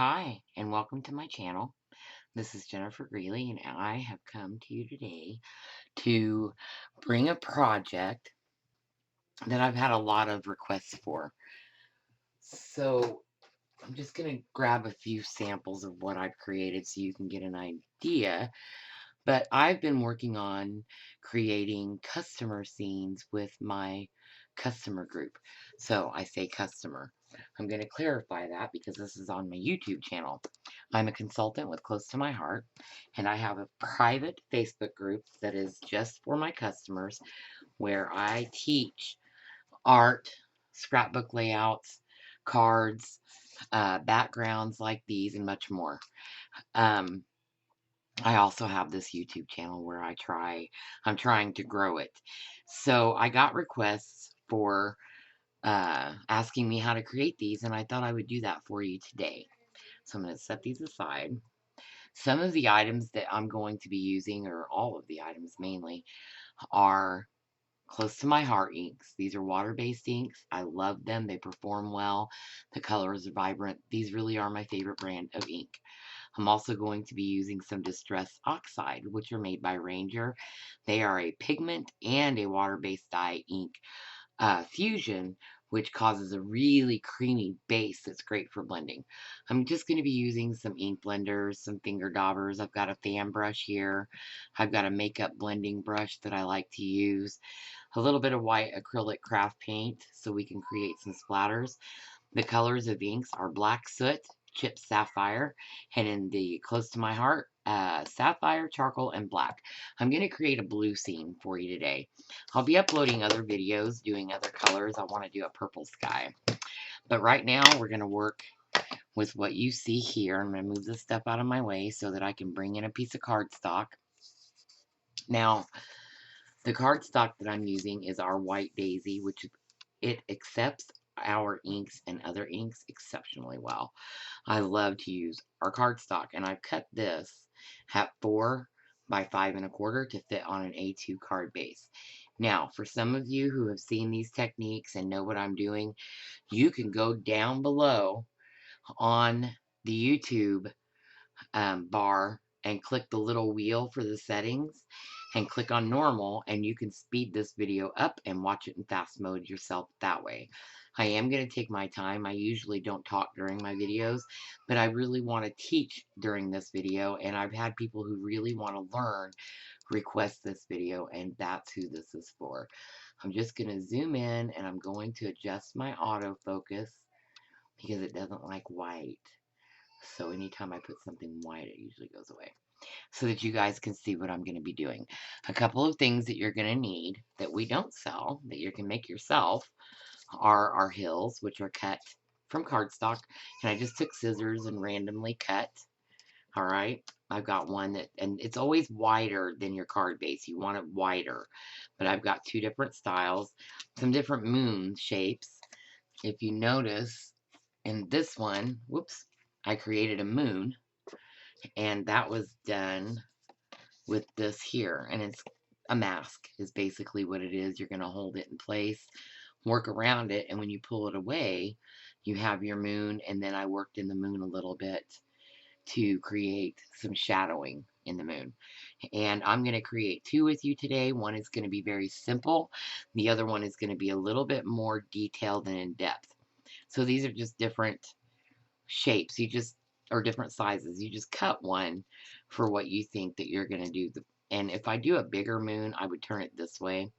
Hi, and welcome to my channel. This is Jennifer Greeley, and I have come to you today to bring a project that I've had a lot of requests for. So I'm just going to grab a few samples of what I've created so you can get an idea. But I've been working on creating customer scenes with my customer group. So I say customer. I'm going to clarify that because this is on my YouTube channel. I'm a consultant with Close to My Heart, and I have a private Facebook group that is just for my customers where I teach art, scrapbook layouts, cards, backgrounds like these, and much more. Um, I also have this YouTube channel where I'm trying to grow it. So I got requests for asking me how to create these, and I thought I would do that for you today. So I'm going to set these aside. Some of the items that I'm going to be using, or all of the items mainly, are Close to My Heart inks. These are water-based inks. I love them. They perform well. The colors are vibrant. These really are my favorite brand of ink. I'm also going to be using some Distress Oxide, which are made by Ranger. They are a pigment and a water-based dye ink fusion, which causes a really creamy base that's great for blending. I'm just going to be using some ink blenders, some finger daubers. I've got a fan brush here. I've got a makeup blending brush that I like to use. A little bit of white acrylic craft paint so we can create some splatters. The colors of inks are black soot, chipped sapphire, and in the Close to My Heart, sapphire, charcoal, and black. I'm going to create a blue scene for you today. I'll be uploading other videos doing other colors. I want to do a purple sky. But right now, we're going to work with what you see here. I'm going to move this stuff out of my way so that I can bring in a piece of cardstock. Now, the cardstock that I'm using is our White Daisy, which it accepts our inks and other inks exceptionally well. I love to use our cardstock, and I've cut this at 4 by 5 1/4 to fit on an A2 card base. Now, for some of you who have seen these techniques and know what I'm doing, you can go down below on the YouTube bar and click the little wheel for the settings and click on normal, and you can speed this video up and watch it in fast mode yourself that way. I am going to take my time. I usually don't talk during my videos, but I really want to teach during this video, and I've had people who really want to learn request this video, and that's who this is for. I'm just going to zoom in, and I'm going to adjust my autofocus because it doesn't like white. So anytime I put something white, it usually goes away. So that you guys can see what I'm going to be doing. A couple of things that you're going to need that we don't sell, that you can make yourself, are our hills, which are cut from cardstock. And I just took scissors and randomly cut. All right. I've got one that, and it's always wider than your card base. You want it wider. But I've got two different styles, some different moon shapes. If you notice in this one, whoops, I created a moon, and that was done with this here, and it's a mask is basically what it is. You're going to hold it in place, work around it, and when you pull it away, you have your moon. And then I worked in the moon a little bit to create some shadowing in the moon. And I'm going to create two with you today. One is going to be very simple. The other one is going to be a little bit more detailed and in depth. So these are just different shapes. Or different sizes. You just cut one for what you think that you're going to do. And if I do a bigger moon, I would turn it this way.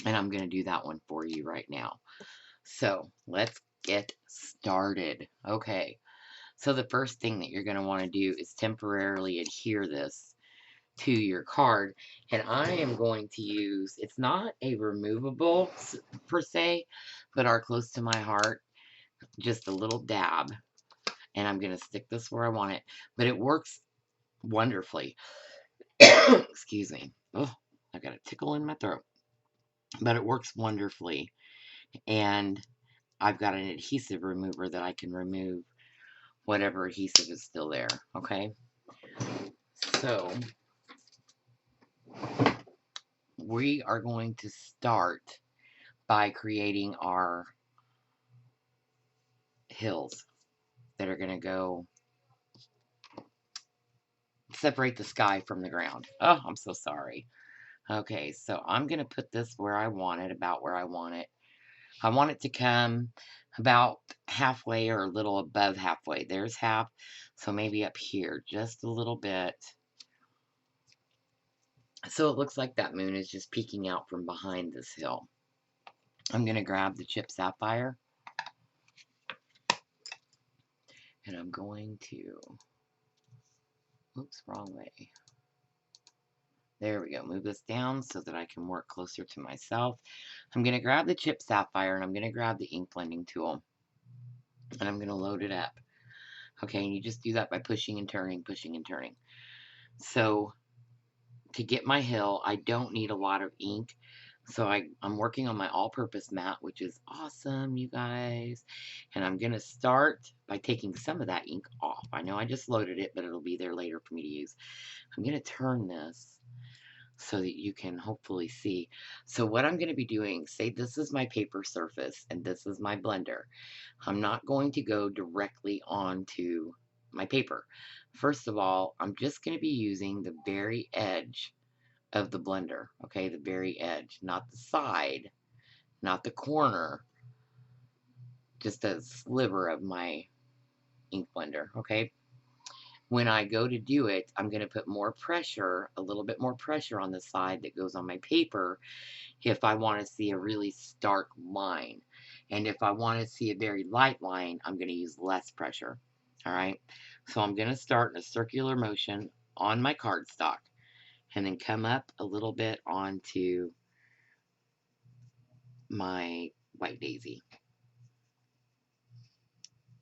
And I'm going to do that one for you right now. So let's get started. Okay. So the first thing that you're going to want to do is temporarily adhere this to your card. And I am going to use, it's not a removable per se, but our Close to My Heart, just a little dab. And I'm going to stick this where I want it. But it works wonderfully. Excuse me. Oh, I got a tickle in my throat. But it works wonderfully. And I've got an adhesive remover that I can remove whatever adhesive is still there. Okay. So we are going to start by creating our hills. that are going to go separate the sky from the ground. Oh, I'm so sorry. Okay, so I'm going to put this where I want it, about where I want it. I want it to come about halfway or a little above halfway. There's half, so maybe up here just a little bit. So it looks like that moon is just peeking out from behind this hill. I'm going to grab the chip Sapphire, and I'm going to, oops, wrong way. There we go. Move this down so that I can work closer to myself. I'm going to grab the chip Sapphire, and I'm going to grab the ink blending tool, and I'm going to load it up. Okay, and you just do that by pushing and turning, pushing and turning. So to get my hill, I don't need a lot of ink. So I'm working on my all-purpose mat, which is awesome, you guys. And I'm going to start by taking some of that ink off. I know I just loaded it, but it'll be there later for me to use. I'm going to turn this so that you can hopefully see. So what I'm going to be doing, say this is my paper surface and this is my blender. I'm not going to go directly onto my paper. First of all, I'm just going to be using the very edge of the blender, okay, the very edge, not the side, not the corner, just a sliver of my ink blender, okay? When I go to do it, I'm going to put more pressure, a little bit more pressure on the side that goes on my paper if I want to see a really stark line. And if I want to see a very light line, I'm going to use less pressure, all right? So I'm going to start in a circular motion on my cardstock and then come up a little bit onto my white daisy.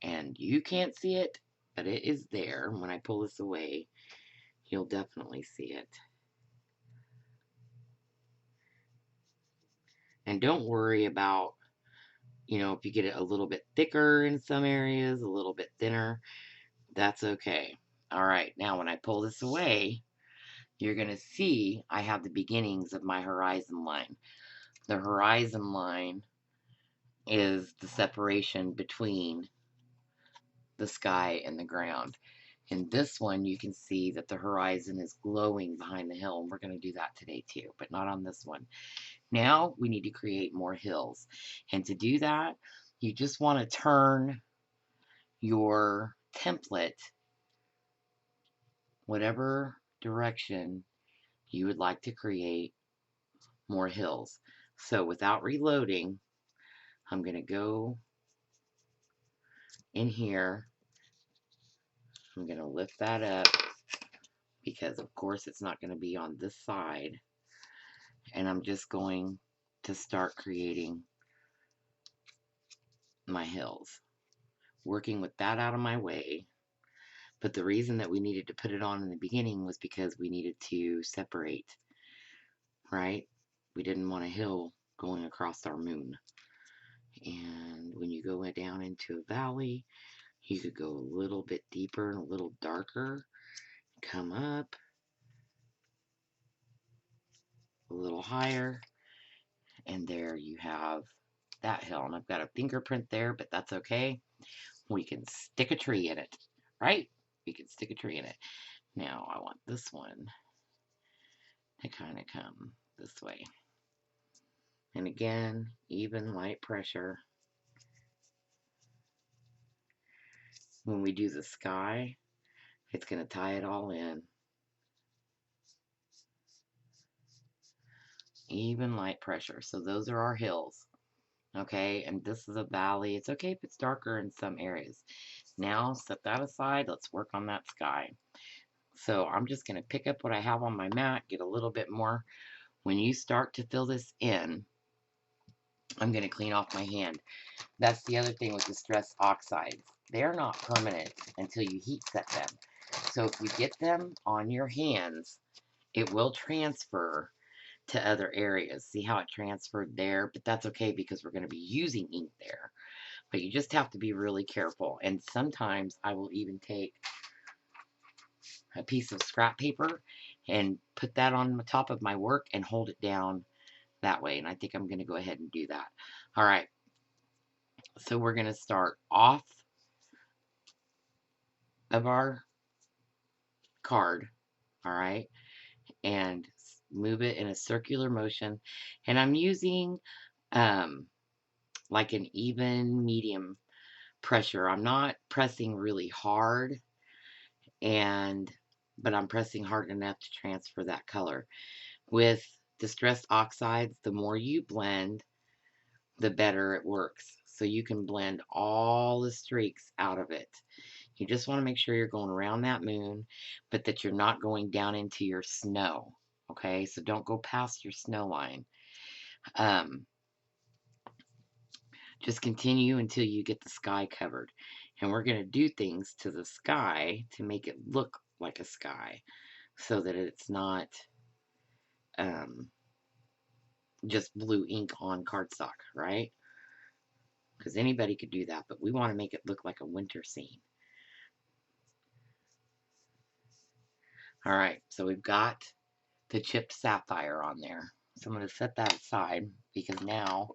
And you can't see it, but it is there. When I pull this away, you'll definitely see it. And don't worry about, you know, if you get it a little bit thicker in some areas, a little bit thinner, that's okay. All right, now when I pull this away, you're going to see I have the beginnings of my horizon line. The horizon line is the separation between the sky and the ground. In this one, you can see that the horizon is glowing behind the hill, and we're going to do that today too, but not on this one. Now we need to create more hills. And to do that, you just want to turn your template whatever direction you would like to create more hills. So without reloading, I'm going to go in here. I'm going to lift that up because of course it's not going to be on this side. And I'm just going to start creating my hills, working with that out of my way. But the reason that we needed to put it on in the beginning was because we needed to separate, right? We didn't want a hill going across our moon. And when you go down into a valley, you could go a little bit deeper and a little darker, come up a little higher, and there you have that hill. And I've got a fingerprint there, but that's okay. We can stick a tree in it, right? We can stick a tree in it. Now I want this one to kind of come this way. And again, even light pressure. When we do the sky, it's going to tie it all in. Even light pressure. So those are our hills. Okay, and this is a valley. It's okay if it's darker in some areas. Now, set that aside. Let's work on that sky. So I'm just going to pick up what I have on my mat, get a little bit more. When you start to fill this in, I'm going to clean off my hand. That's the other thing with the stress oxides. They're not permanent until you heat set them. So if you get them on your hands, it will transfer to other areas. See how it transferred there? But that's okay because we're going to be using ink there. But you just have to be really careful. And sometimes I will even take a piece of scrap paper and put that on the top of my work and hold it down that way. And I think I'm going to go ahead and do that. All right. So we're going to start off of our card, all right, and move it in a circular motion. And I'm using like an even medium pressure. I'm not pressing really hard, but I'm pressing hard enough to transfer that color. With distressed oxides, the more you blend, the better it works. So you can blend all the streaks out of it. You just want to make sure you're going around that moon, but that you're not going down into your snow. Okay, so don't go past your snow line. Um, just continue until you get the sky covered. And we're going to do things to the sky to make it look like a sky so that it's not um, just blue ink on cardstock, right? Because anybody could do that, but we want to make it look like a winter scene. All right, so we've got the chipped sapphire on there. So I'm going to set that aside because now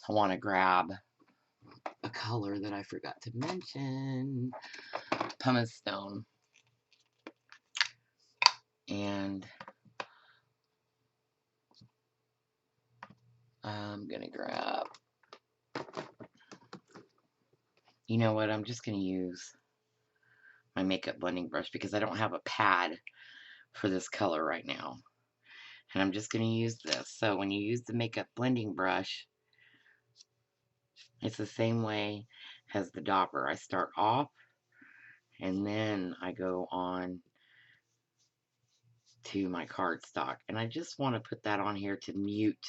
I want to grab a color that I forgot to mention, pumice stone. And I'm going to grab, you know what, I'm just going to use my makeup blending brush because I don't have a pad for this color right now. And I'm just going to use this. So when you use the makeup blending brush, it's the same way as the dauber. I start off and then I go on to my cardstock. And I just want to put that on here to mute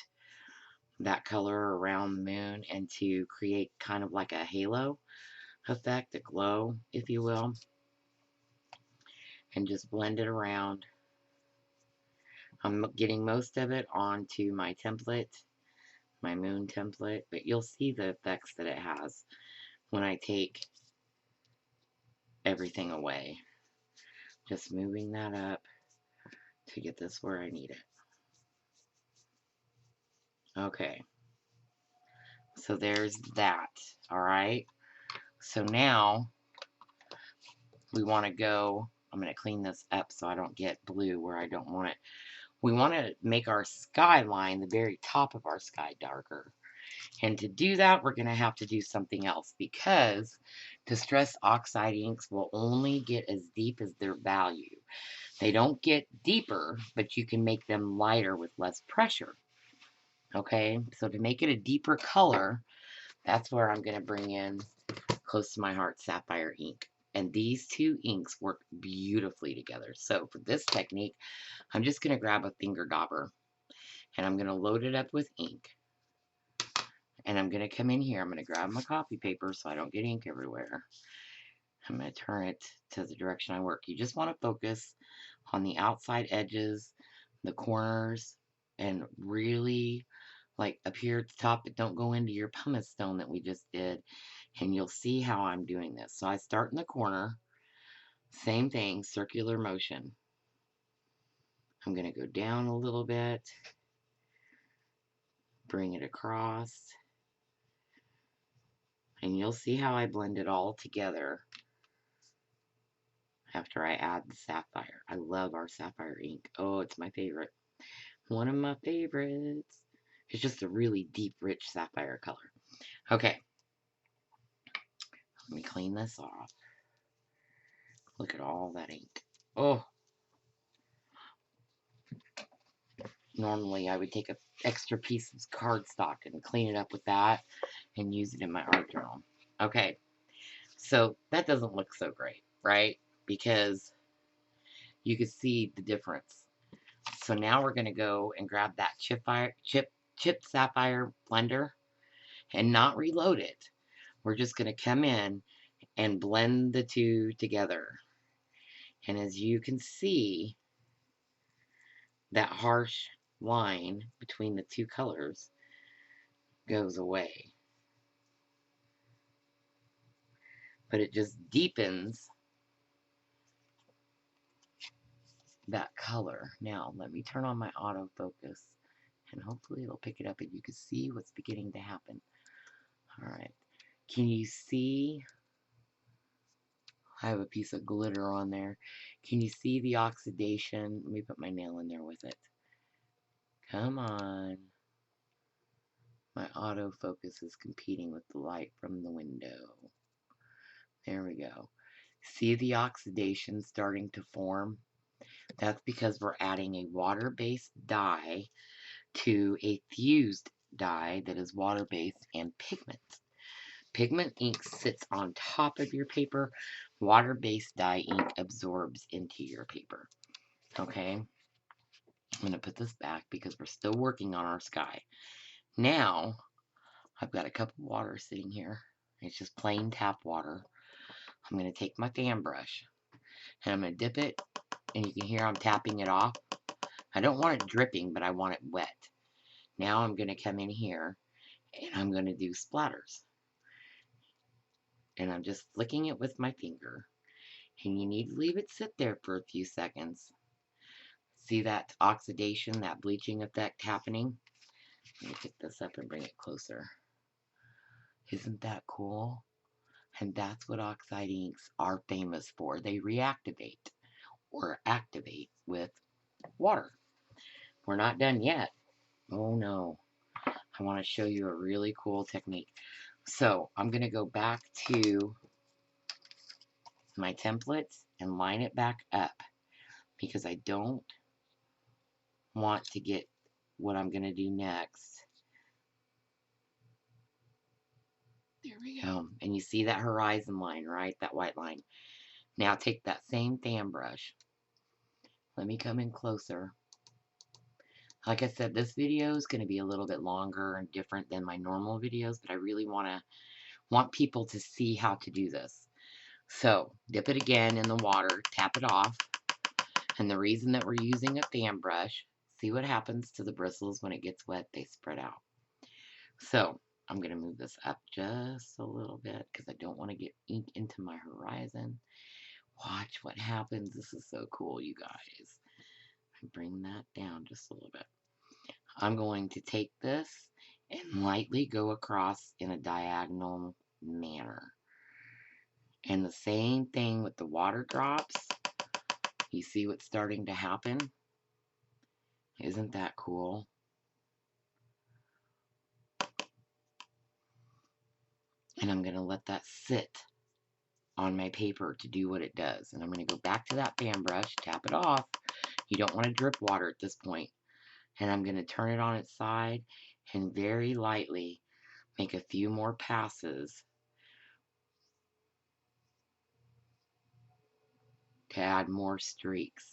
that color around the moon and to create kind of like a halo effect, a glow, if you will. And just blend it around. I'm getting most of it onto my template, my moon template, but you'll see the effects that it has when I take everything away. Just moving that up to get this where I need it. Okay, so there's that. All right, so now we want to go, I'm going to clean this up so I don't get blue where I don't want it. We want to make our skyline, the very top of our sky, darker. And to do that, we're going to have to do something else because distressed oxide inks will only get as deep as their value. They don't get deeper, but you can make them lighter with less pressure. Okay, so to make it a deeper color, that's where I'm going to bring in close to my heart Sapphire ink. And these two inks work beautifully together. So for this technique, I'm just going to grab a finger dauber and I'm going to load it up with ink. And I'm going to come in here. I'm going to grab my copy paper so I don't get ink everywhere. I'm going to turn it to the direction I work. You just want to focus on the outside edges, the corners, and really like up here at the top, but don't go into your pumice stone that we just did. And you'll see how I'm doing this. So I start in the corner, same thing, circular motion. I'm going to go down a little bit, bring it across, and you'll see how I blend it all together after I add the sapphire. I love our sapphire ink. Oh, it's my favorite. One of my favorites. It's just a really deep, rich sapphire color. Okay. Let me clean this off. Look at all that ink. Oh. Normally, I would take an extra piece of cardstock and clean it up with that and use it in my art journal. Okay. So that doesn't look so great, right? Because you can see the difference. So now we're going to go and grab that chipped sapphire blender and not reload it. We're just going to come in and blend the two together. And as you can see, that harsh line between the two colors goes away. But it just deepens that color. Now, let me turn on my autofocus and hopefully it'll pick it up and you can see what's beginning to happen. All right. Can you see I have a piece of glitter on there. Can you see the oxidation? Let me put my nail in there with it. Come on. My autofocus is competing with the light from the window. There we go. See the oxidation starting to form? That's because we're adding a water-based dye to a fused dye that is water-based and pigment. Pigment ink sits on top of your paper. Water-based dye ink absorbs into your paper. Okay? I'm going to put this back because we're still working on our sky. Now, I've got a cup of water sitting here. It's just plain tap water. I'm going to take my fan brush and I'm going to dip it, and you can hear I'm tapping it off. I don't want it dripping, but I want it wet. Now I'm going to come in here and I'm going to do splatters. And I'm just flicking it with my finger. And you need to leave it sit there for a few seconds. See that oxidation, that bleaching effect happening? Let me pick this up and bring it closer. Isn't that cool? And that's what oxide inks are famous for. They reactivate or activate with water. We're not done yet. Oh no. I want to show you a really cool technique. So I'm going to go back to my templates and line it back up because I don't want to get what I'm going to do next. There we go. And you see that horizon line, right? That white line. Now take that same fan brush. Let me come in closer. Like I said, this video is going to be a little bit longer and different than my normal videos, but I really want people to see how to do this. So, dip it again in the water, tap it off, and the reason that we're using a fan brush, see what happens to the bristles when it gets wet, they spread out. So, I'm going to move this up just a little bit because I don't want to get ink into my horizon. Watch what happens. This is so cool, you guys. I bring that down just a little bit. I'm going to take this and lightly go across in a diagonal manner. And the same thing with the water drops. You see what's starting to happen? Isn't that cool? And I'm going to let that sit on my paper to do what it does. And I'm going to go back to that fan brush, tap it off. You don't want to drip water at this point. And I'm going to turn it on its side and very lightly make a few more passes to add more streaks.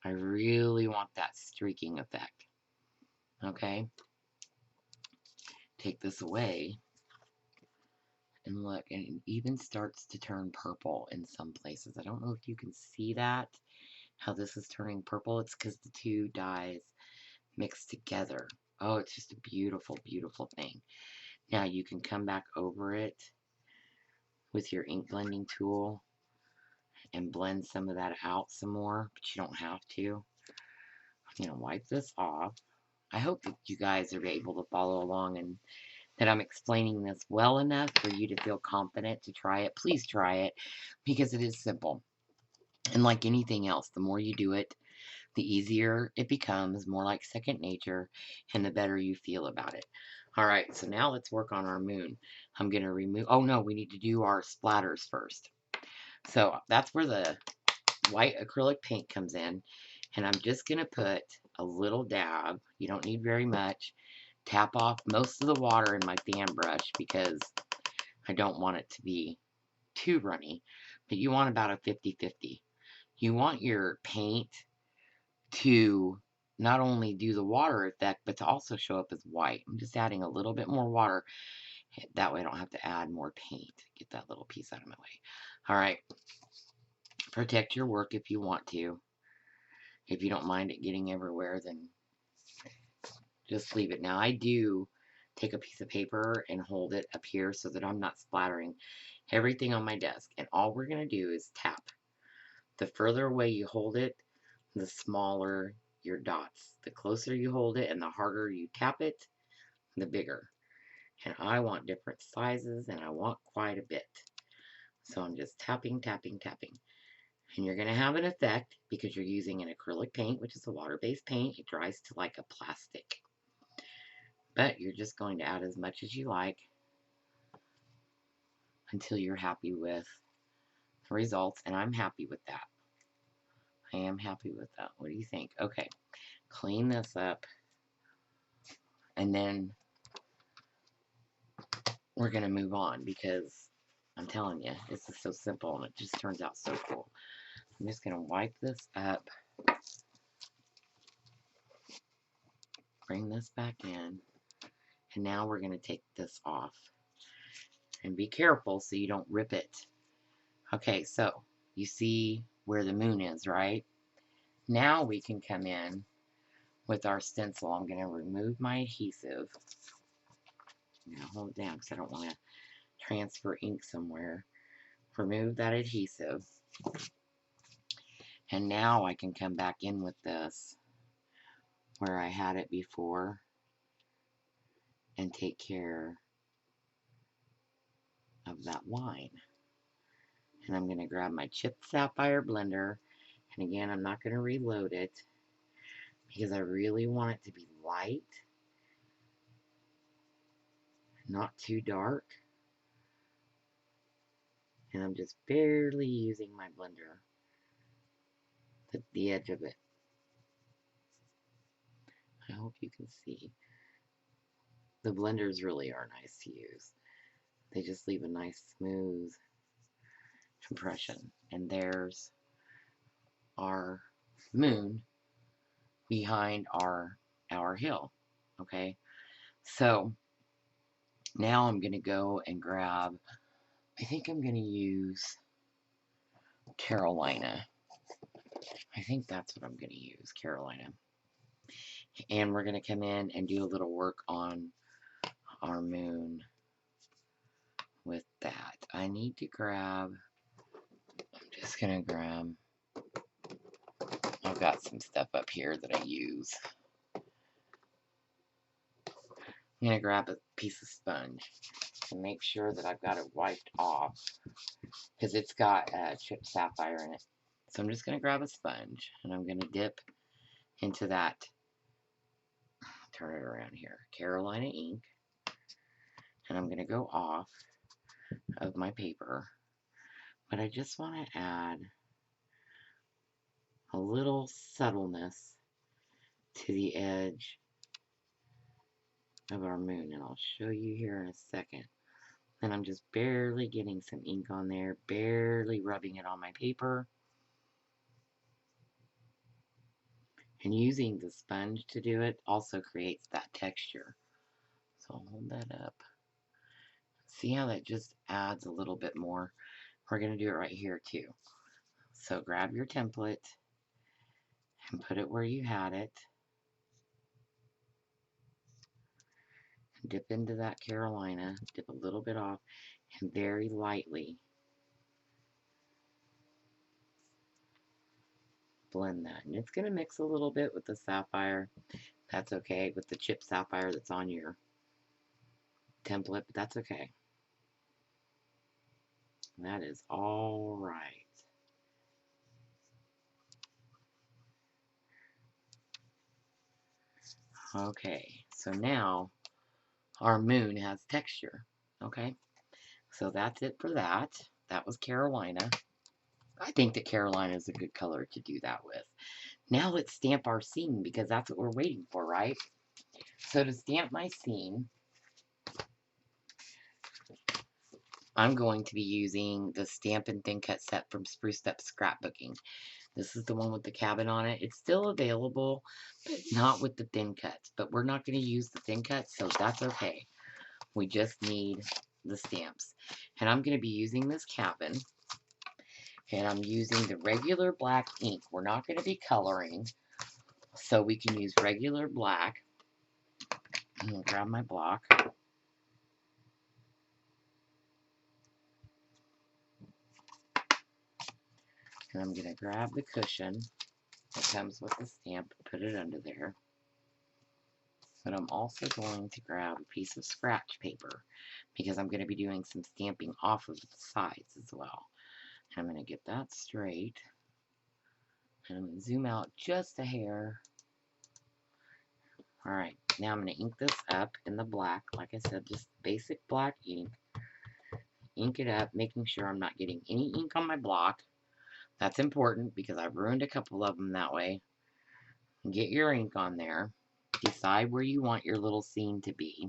I really want that streaking effect. Okay? Take this away. And look, and it even starts to turn purple in some places. I don't know if you can see that, how this is turning purple. It's because the two dyes mixed together. Oh, it's just a beautiful, beautiful thing. Now you can come back over it with your ink blending tool and blend some of that out some more, but you don't have to. I'm going to wipe this off. I hope that you guys are able to follow along and that I'm explaining this well enough for you to feel confident to try it. Please try it because it is simple. And like anything else, the more you do it, the easier it becomes, more like second nature, and the better you feel about it. All right, so now let's work on our moon. I'm going to remove, oh no, we need to do our splatters first. So that's where the white acrylic paint comes in. And I'm just going to put a little dab. You don't need very much. Tap off most of the water in my fan brush because I don't want it to be too runny. But you want about a 50-50. You want your paint to not only do the water effect, but to also show up as white. I'm just adding a little bit more water. That way I don't have to add more paint. Get that little piece out of my way. All right. Protect your work if you want to. If you don't mind it getting everywhere, then just leave it. Now, I do take a piece of paper and hold it up here so that I'm not splattering everything on my desk. And all we're going to do is tap. The further away you hold it, the smaller your dots. The closer you hold it and the harder you tap it, the bigger. And I want different sizes and I want quite a bit. So I'm just tapping, tapping, tapping. And you're going to have an effect because you're using an acrylic paint, which is a water-based paint. It dries to like a plastic. But you're just going to add as much as you like until you're happy with the results. And I'm happy with that. I am happy with that. What do you think? Okay, clean this up. And then we're going to move on because I'm telling you, this is so simple and it just turns out so cool. I'm just going to wipe this up. Bring this back in. And now we're going to take this off. And be careful so you don't rip it. Okay, so you see where the moon is, right? Now we can come in with our stencil. I'm going to remove my adhesive. I'm going to hold it down because I don't want to transfer ink somewhere. Remove that adhesive. And now I can come back in with this where I had it before and take care of that line. And I'm going to grab my chipped sapphire blender. And again, I'm not going to reload it because I really want it to be light, not too dark. And I'm just barely using my blender, the edge of it. I hope you can see. The blenders really are nice to use. They just leave a nice smooth impression. And there's our moon behind our hill. Okay, so now I'm gonna go and grab, I think I'm gonna use Carolina. I think that's what I'm gonna use, Carolina. And we're gonna come in and do a little work on our moon with that. I need to grab, I'm just gonna grab, I've got some stuff up here that I use. I'm gonna grab a piece of sponge and make sure that I've got it wiped off because it's got chipped sapphire in it. So I'm just gonna grab a sponge and I'm gonna dip into that, turn it around here, Carolina ink, and I'm gonna go off of my paper, but I just want to add a little subtleness to the edge of our moon, and I'll show you here in a second. And I'm just barely getting some ink on there, barely rubbing it on my paper, and using the sponge to do it also creates that texture. So I'll hold that up. See how that just adds a little bit more? We're going to do it right here too. So grab your template and put it where you had it. Dip into that Carolina, dip a little bit off, and very lightly blend that. And it's going to mix a little bit with the sapphire. That's okay, with the chipped sapphire that's on your template, but that's okay. That is all right. Okay, so now our moon has texture. Okay, so that's it for that. That was Carolina. I think that Carolina is a good color to do that with. Now let's stamp our scene because that's what we're waiting for, right? So to stamp my scene, I'm going to be using the Stampin' Thin Cut set from Spruced Up Scrapbooking. This is the one with the cabin on it. It's still available, but not with the thin cuts. But we're not going to use the thin cuts, so that's okay. We just need the stamps. And I'm going to be using this cabin. And I'm using the regular black ink. We're not going to be coloring, so we can use regular black. I'm going to grab my block. And I'm going to grab the cushion that comes with the stamp, put it under there. But I'm also going to grab a piece of scratch paper because I'm going to be doing some stamping off of the sides as well. And I'm going to get that straight. And I'm going to zoom out just a hair. Alright, now I'm going to ink this up in the black. Like I said, just basic black ink. Ink it up, making sure I'm not getting any ink on my block. That's important because I've ruined a couple of them that way. Get your ink on there. Decide where you want your little scene to be.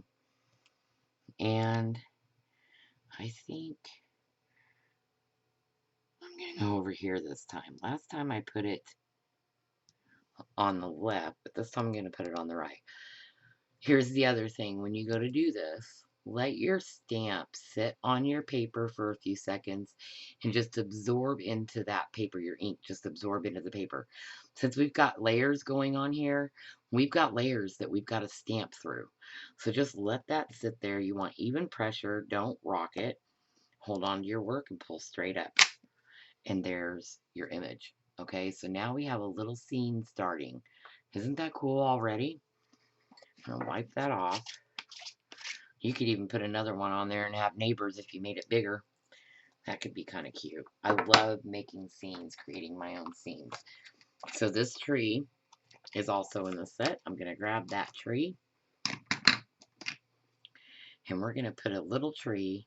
And I think I'm going to go over here this time. Last time I put it on the left, but this time I'm going to put it on the right. Here's the other thing. When you go to do this, let your stamp sit on your paper for a few seconds and just absorb into that paper, your ink, just absorb into the paper. Since we've got layers going on here, we've got layers that we've got to stamp through. So just let that sit there. You want even pressure. Don't rock it. Hold on to your work and pull straight up. And there's your image. Okay, so now we have a little scene starting. Isn't that cool already? I'm gonna wipe that off. You could even put another one on there and have neighbors if you made it bigger. That could be kind of cute. I love making scenes, creating my own scenes. So this tree is also in the set. I'm going to grab that tree. And we're going to put a little tree,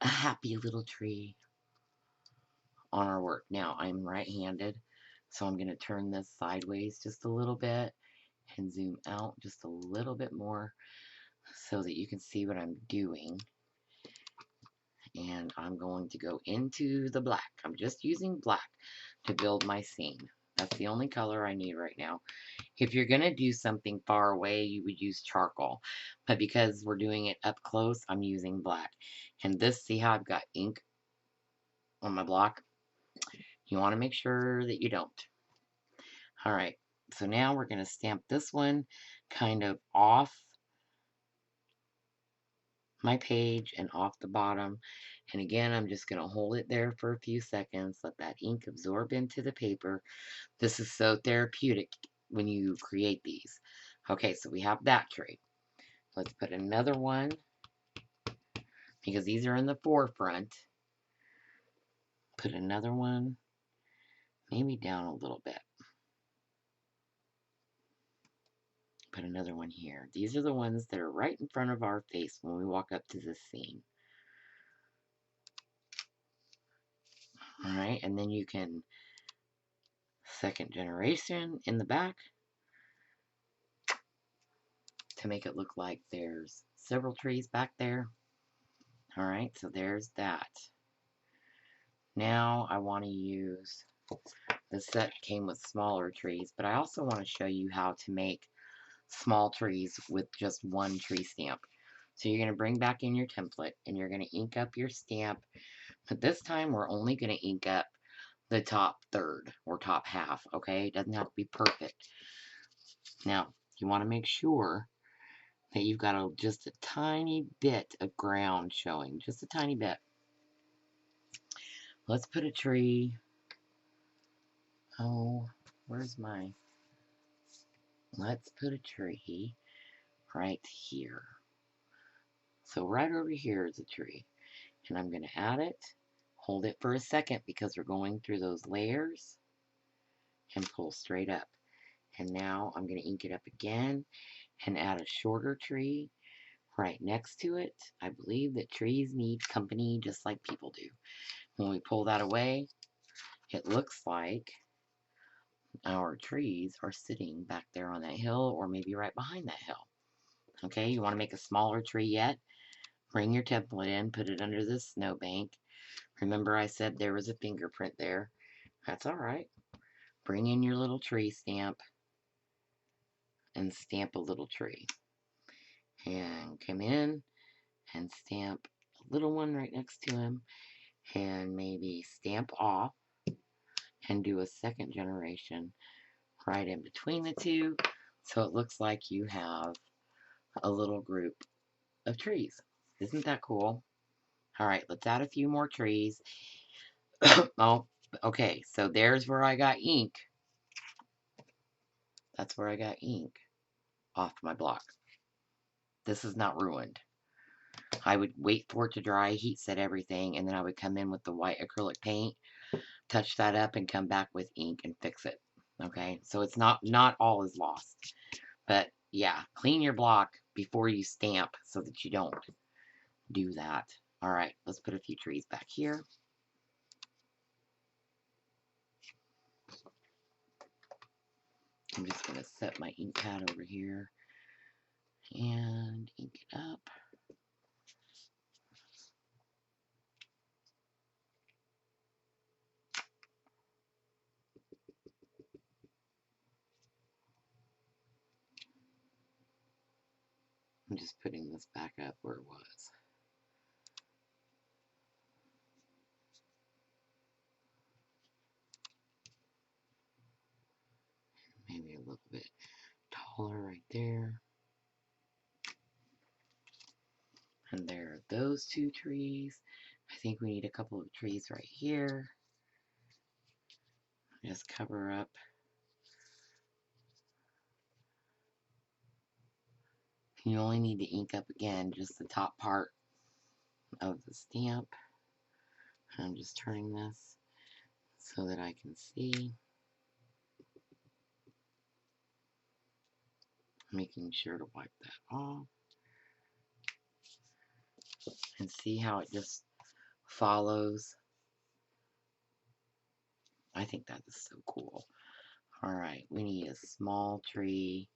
a happy little tree, on our work. Now, I'm right-handed, so I'm going to turn this sideways just a little bit and zoom out just a little bit more so that you can see what I'm doing. And I'm going to go into the black. I'm just using black to build my scene. That's the only color I need right now. If you're going to do something far away, you would use charcoal. But because we're doing it up close, I'm using black. And this, see how I've got ink on my block? You want to make sure that you don't. Alright, so now we're going to stamp this one kind of off my page and off the bottom. And again, I'm just going to hold it there for a few seconds, let that ink absorb into the paper. This is so therapeutic when you create these. Okay, so we have that tree. Let's put another one, because these are in the forefront. Put another one, maybe down a little bit. Put another one here. These are the ones that are right in front of our face when we walk up to this scene. Alright, and then you can second generation in the back to make it look like there's several trees back there. Alright, so there's that. Now I want to use, the set came with smaller trees, but I also want to show you how to make small trees with just one tree stamp. So you're going to bring back in your template and you're going to ink up your stamp. But this time we're only going to ink up the top third or top half, okay? It doesn't have to be perfect. Now, you want to make sure that you've got just a tiny bit of ground showing, just a tiny bit. Let's put a tree. Oh, where's my... Let's put a tree right here. So right over here is a tree. And I'm going to add it, hold it for a second because we're going through those layers, and pull straight up. And now I'm going to ink it up again and add a shorter tree right next to it. I believe that trees need company just like people do. When we pull that away, it looks like our trees are sitting back there on that hill or maybe right behind that hill. Okay, you want to make a smaller tree yet? Bring your template in, put it under this snowbank. Remember I said there was a fingerprint there. That's alright. Bring in your little tree stamp and stamp a little tree. And come in and stamp a little one right next to him. And maybe stamp off and do a second generation right in between the two. So it looks like you have a little group of trees. Isn't that cool? Alright, let's add a few more trees. Oh, okay, so there's where I got ink. That's where I got ink off my block. this is not ruined. I would wait for it to dry, heat set everything, and then I would come in with the white acrylic paint, touch that up, and come back with ink and fix it. Okay, so it's not all is lost. But yeah, clean your block before you stamp so that you don't do that. All right, let's put a few trees back here. I'm just going to set my ink pad over here and ink it up. I'm just putting this back up where it was. Maybe a little bit taller right there. And there are those two trees. I think we need a couple of trees right here. Just cover up. You only need to ink up again just the top part of the stamp. I'm just turning this so that I can see. Making sure to wipe that off. And see how it just follows. I think that is so cool. Alright, we need a small tree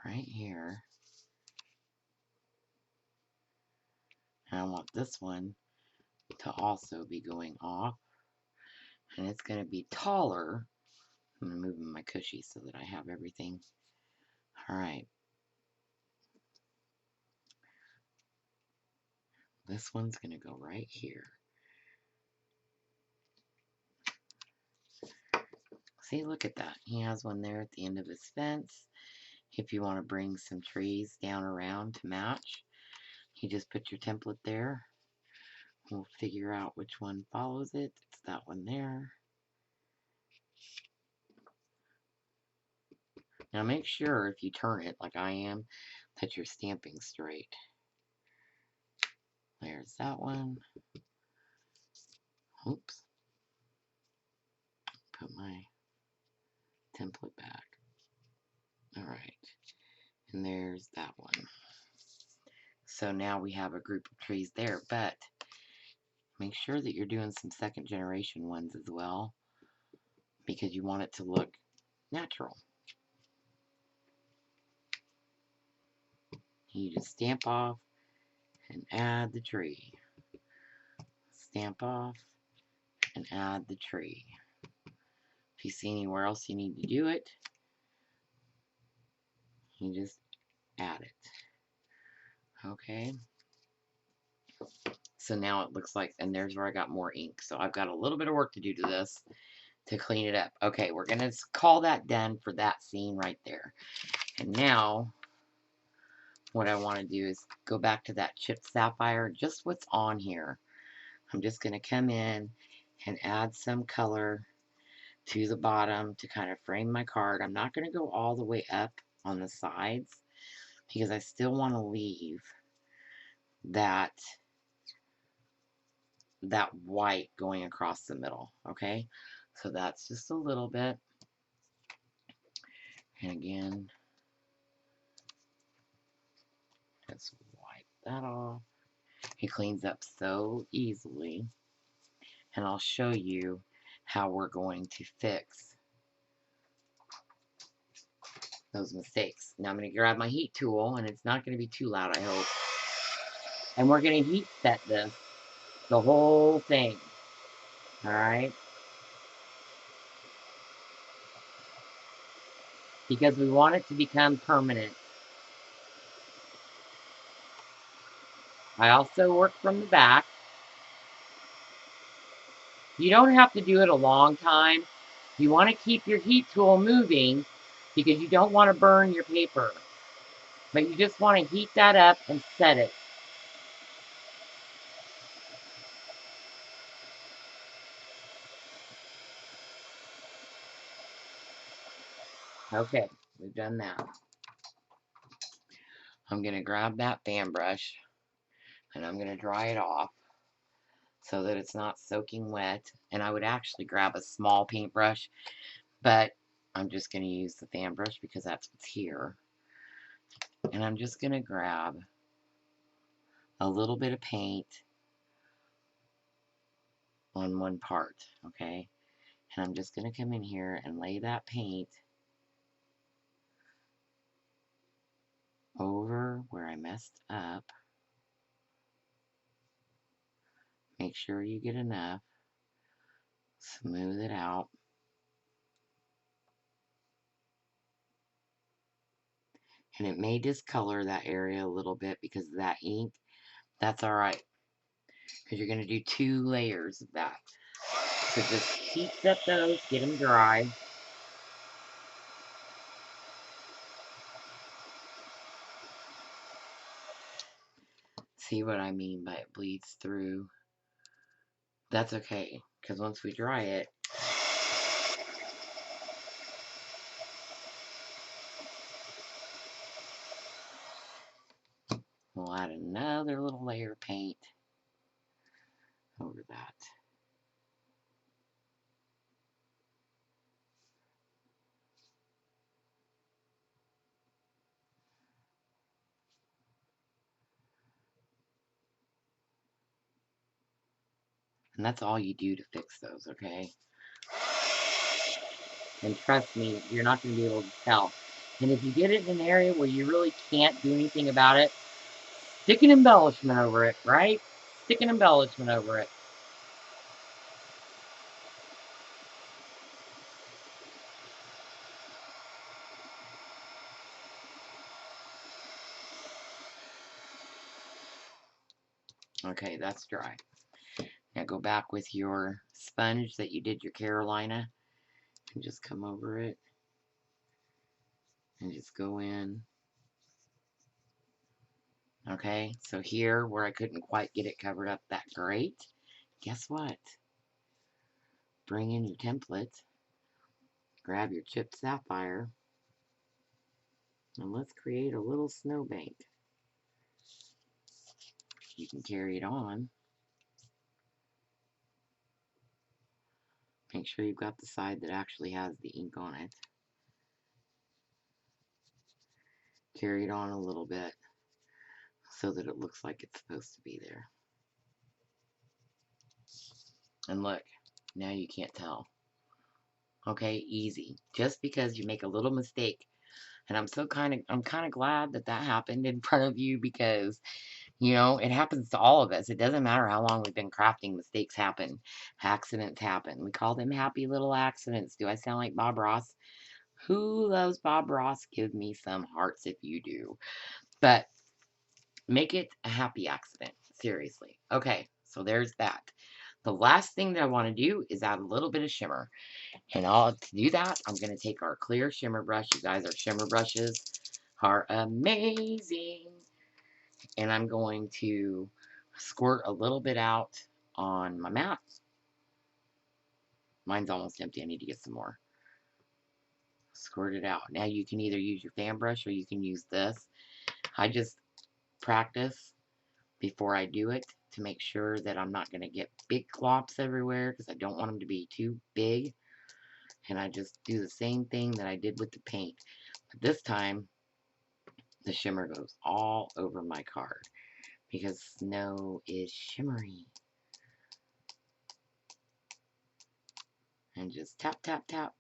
right here. And I want this one to also be going off. And it's going to be taller. I'm moving my cushy so that I have everything. Alright. This one's going to go right here. See, look at that. He has one there at the end of his fence. If you want to bring some trees down around to match, you just put your template there. We'll figure out which one follows it. It's that one there. Now make sure if you turn it like I am that you're stamping straight. There's that one. Oops. Put my template back. Alright. And there's that one. So now we have a group of trees there, but make sure that you're doing some second generation ones as well, because you want it to look natural. You just stamp off and add the tree. Stamp off and add the tree. If you see anywhere else you need to do it, you just add it. Okay. So now it looks like, and there's where I got more ink. So I've got a little bit of work to do to this to clean it up. Okay, we're going to call that done for that scene right there. And now what I want to do is go back to that chipped sapphire, just what's on here. I'm just going to come in and add some color to the bottom to kind of frame my card. I'm not going to go all the way up on the sides because I still want to leave that white going across the middle. Okay, so that's just a little bit. And again, just wipe that off. It cleans up so easily. And I'll show you how we're going to fix those mistakes. Now I'm going to grab my heat tool, and it's not going to be too loud, I hope. And we're going to heat set this, the whole thing. Alright? Because we want it to become permanent. I also work from the back. You don't have to do it a long time. You want to keep your heat tool moving because you don't want to burn your paper. But you just want to heat that up and set it. Okay, we've done that. I'm going to grab that fan brush and I'm going to dry it off so that it's not soaking wet. And I would actually grab a small paintbrush, but I'm just going to use the fan brush because that's what's here. And I'm just going to grab a little bit of paint on one part, okay? And I'm just going to come in here and lay that paint over where I messed up. Make sure you get enough. Smooth it out. And it may discolor that area a little bit because of that ink. That's alright, because you're going to do 2 layers of that. So just heat set those, get them dry. See what I mean by it bleeds through? That's okay, because once we dry it, we'll add another little layer of paint over that. And that's all you do to fix those, okay? And trust me, you're not going to be able to tell. And if you get it in an area where you really can't do anything about it, stick an embellishment over it, right? Stick an embellishment over it. Okay, that's dry. Now go back with your sponge that you did your Carolina and just come over it and just go in. Okay, so here where I couldn't quite get it covered up that great, guess what? Bring in your template, grab your chipped sapphire, and let's create a little snowbank. You can carry it on. Make sure you've got the side that actually has the ink on it. Carry it on a little bit so that it looks like it's supposed to be there. And look, now you can't tell. Okay, easy. Just because you make a little mistake. And I'm kind of glad that that happened in front of you because, you know, it happens to all of us. It doesn't matter how long we've been crafting, mistakes happen. Accidents happen. We call them happy little accidents. Do I sound like Bob Ross? Who loves Bob Ross? Give me some hearts if you do. But make it a happy accident. Seriously. Okay, so there's that. The last thing that I want to do is add a little bit of shimmer. And to do that, I'm going to take our clear shimmer brush. You guys, our shimmer brushes are amazing. And I'm going to squirt a little bit out on my mat. Mine's almost empty. I need to get some more. Squirt it out. Now you can either use your fan brush or you can use this. I just practice before I do it to make sure that I'm not going to get big globs everywhere because I don't want them to be too big. And I just do the same thing that I did with the paint. But this time, the shimmer goes all over my card because snow is shimmery. And just tap, tap, tap.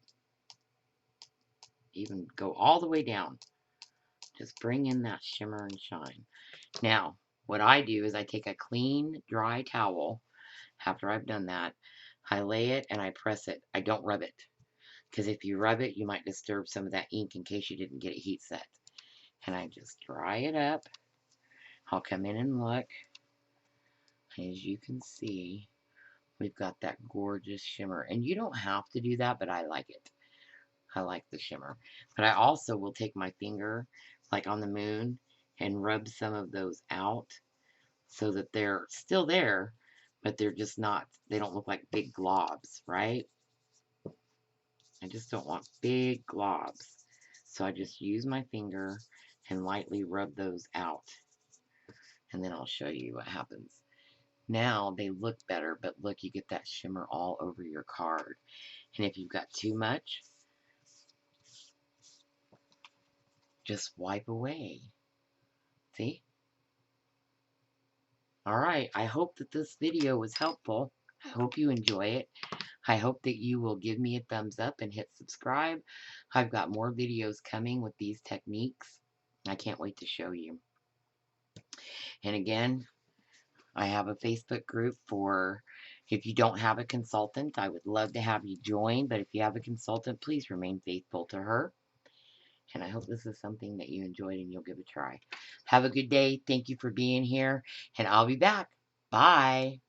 Even go all the way down. Just bring in that shimmer and shine. Now, what I do is I take a clean, dry towel. After I've done that, I lay it and I press it. I don't rub it. Because if you rub it, you might disturb some of that ink in case you didn't get it heat set. And I just dry it up. I'll come in and look. As you can see, we've got that gorgeous shimmer. And you don't have to do that, but I like it. I like the shimmer. But I also will take my finger, like on the moon, and rub some of those out so that they're still there, but they're just not, they don't look like big globs, right? I just don't want big globs. So I just use my finger and lightly rub those out. And then I'll show you what happens. Now they look better, but look, you get that shimmer all over your card. And if you've got too much, just wipe away. See? Alright, I hope that this video was helpful. I hope you enjoy it. I hope that you will give me a thumbs up and hit subscribe. I've got more videos coming with these techniques. I can't wait to show you. And again, I have a Facebook group for if you don't have a consultant. I would love to have you join, but if you have a consultant, please remain faithful to her. And I hope this is something that you enjoyed and you'll give a try. Have a good day. Thank you for being here, and I'll be back. Bye.